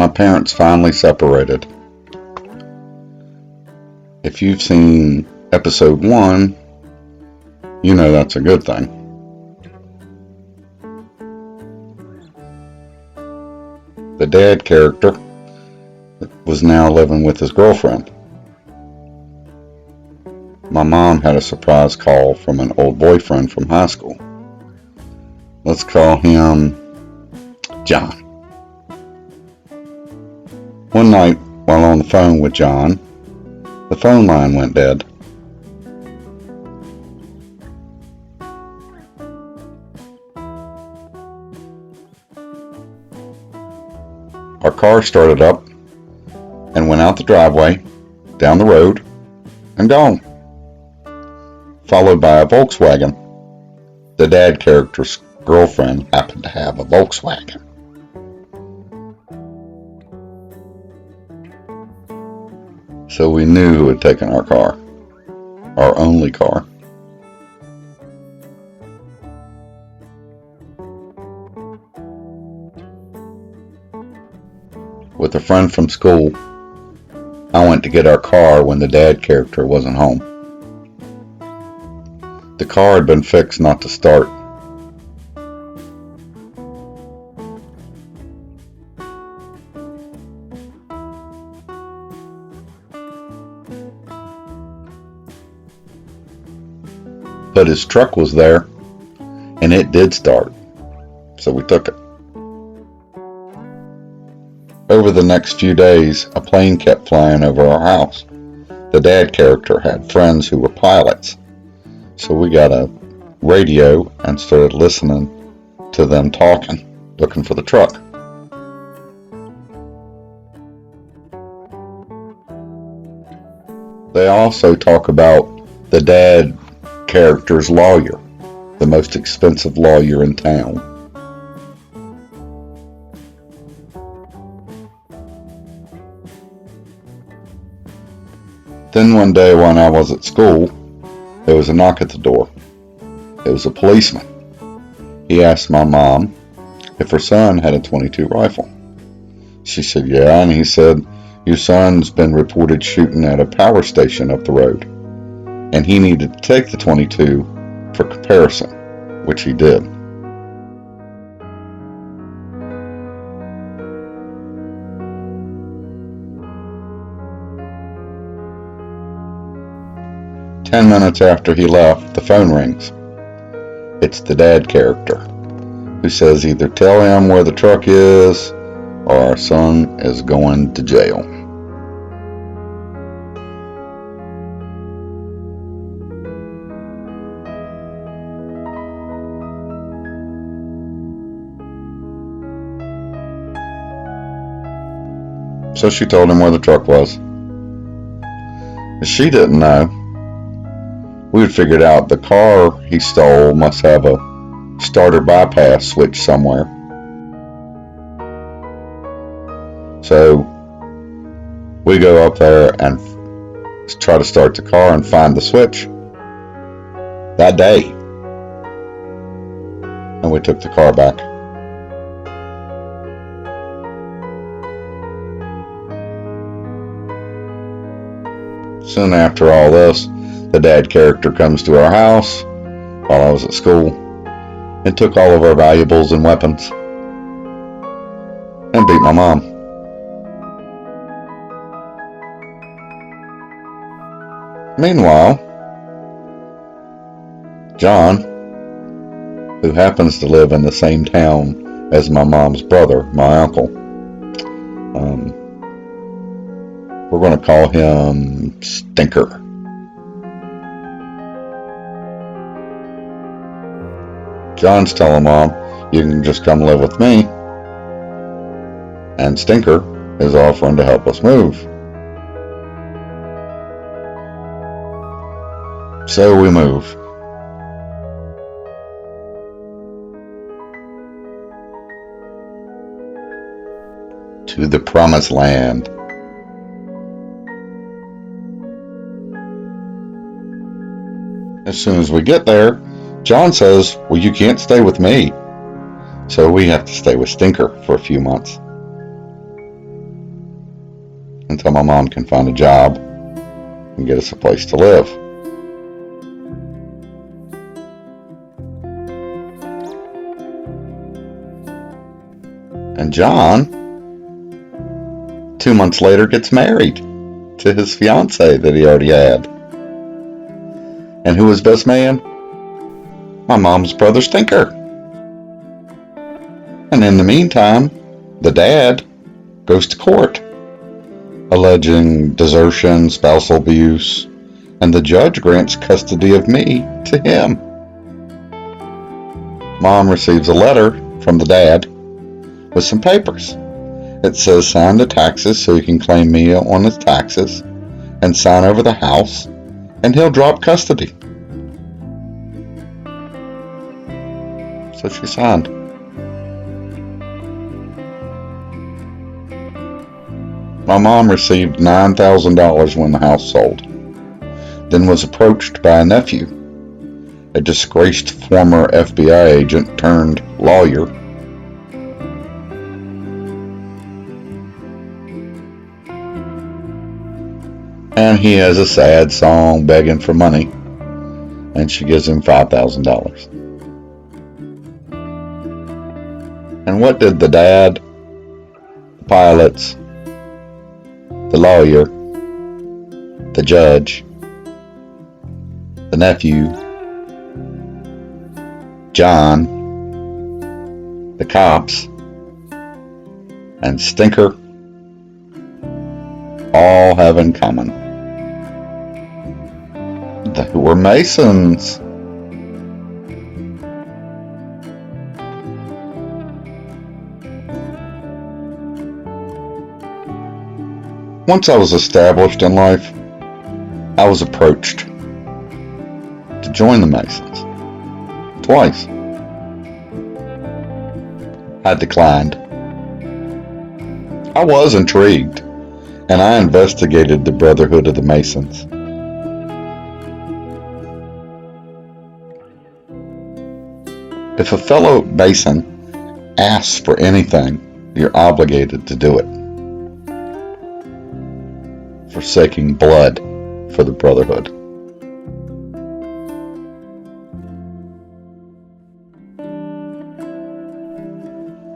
My parents finally separated. If you've seen episode 1, you know that's a good thing. The dad character was now living with his girlfriend. My mom had a surprise call from an old boyfriend from high school. Let's call him John. One night, while on the phone with John, the phone line went dead. Our car started up and went out the driveway, down the road, and gone. Followed by a Volkswagen. The dad character's girlfriend happened to have a Volkswagen. So we knew who had taken our car, our only car. With a friend from school, I went to get our car when the dad character wasn't home. The car had been fixed not to start. But his truck was there, and it did start, so we took it. Over the next few days, a plane kept flying over our house. The dad character had friends who were pilots, so we got a radio and started listening to them talking, looking for the truck. They also talk about the dad character's lawyer, the most expensive lawyer in town. Then one day when I was at school, there was a knock at the door. It was a policeman. He asked my mom if her son had a .22 rifle. She said, yeah, and he said, your son's been reported shooting at a power station up the road, and he needed to take the .22 for comparison, which he did. "10 minutes after he left, the phone rings. It's the dad character, who says either tell him where the truck is or our son is going to jail. So she told him where the truck was. She didn't know. We had figured out the car he stole must have a starter bypass switch somewhere. So we go up there and try to start the car and find the switch that day. And we took the car back. Soon after all this, the dad character comes to our house while I was at school and took all of our valuables and weapons and beat my mom. Meanwhile, John, who happens to live in the same town as my mom's brother, my uncle, we're going to call him Stinker. John's telling Mom, you can just come live with me. And Stinker is offering to help us move. So we move. To the promised land. As soon as we get there, John says, well, you can't stay with me. So we have to stay with Stinker for a few months. until my mom can find a job and get us a place to live. And John, 2 months later, gets married to his fiancée that he already had. And who was best man? My mom's brother Stinker. And in the meantime, the dad goes to court, alleging desertion, spousal abuse, and the judge grants custody of me to him. Mom receives a letter from the dad with some papers. It says sign the taxes so he can claim me on his taxes, and sign over the house, and he'll drop custody. So she signed. My mom received $9,000 when the house sold, then was approached by a nephew, a disgraced former FBI agent turned lawyer, and he has a sad song begging for money, and she gives him $5,000. And what did the dad, the pilots, the lawyer, the judge, the nephew, John, the cops, and Stinker all have in common? They were Masons. Once I was established in life, I was approached to join the Masons. Twice. I declined. I was intrigued, and I investigated the Brotherhood of the Masons. If a fellow Mason asks for anything, you're obligated to do it. Forsaking blood for the Brotherhood.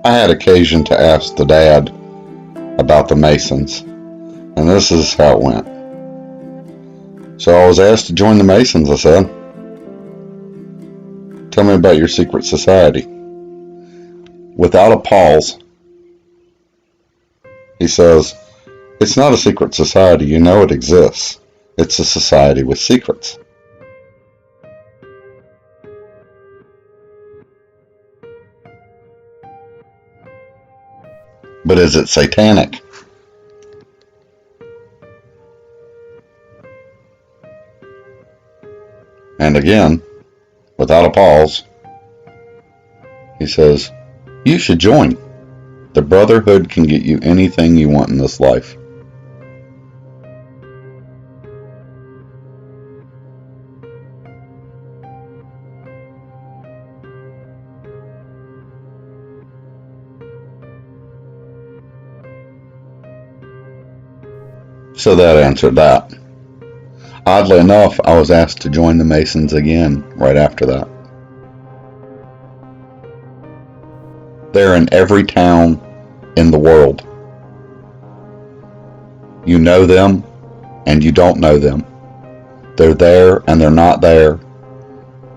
I had occasion to ask the dad about the Masons, and this is how it went. So I was asked to join the Masons, I said. Tell me about your secret society. Without a pause, he says, it's not a secret society, you know it exists. It's a society with secrets. But is it satanic? And again, without a pause, he says, you should join. The Brotherhood can get you anything you want in this life. So that answered that. Oddly enough, I was asked to join the Masons again right after that. They're in every town in the world. You know them and you don't know them. They're there and they're not there.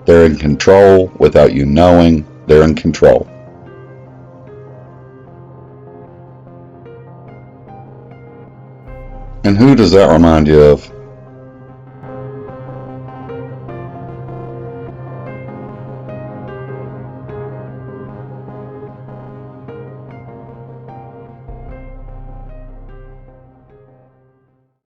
They're in control without you knowing they're in control. And who does that remind you of?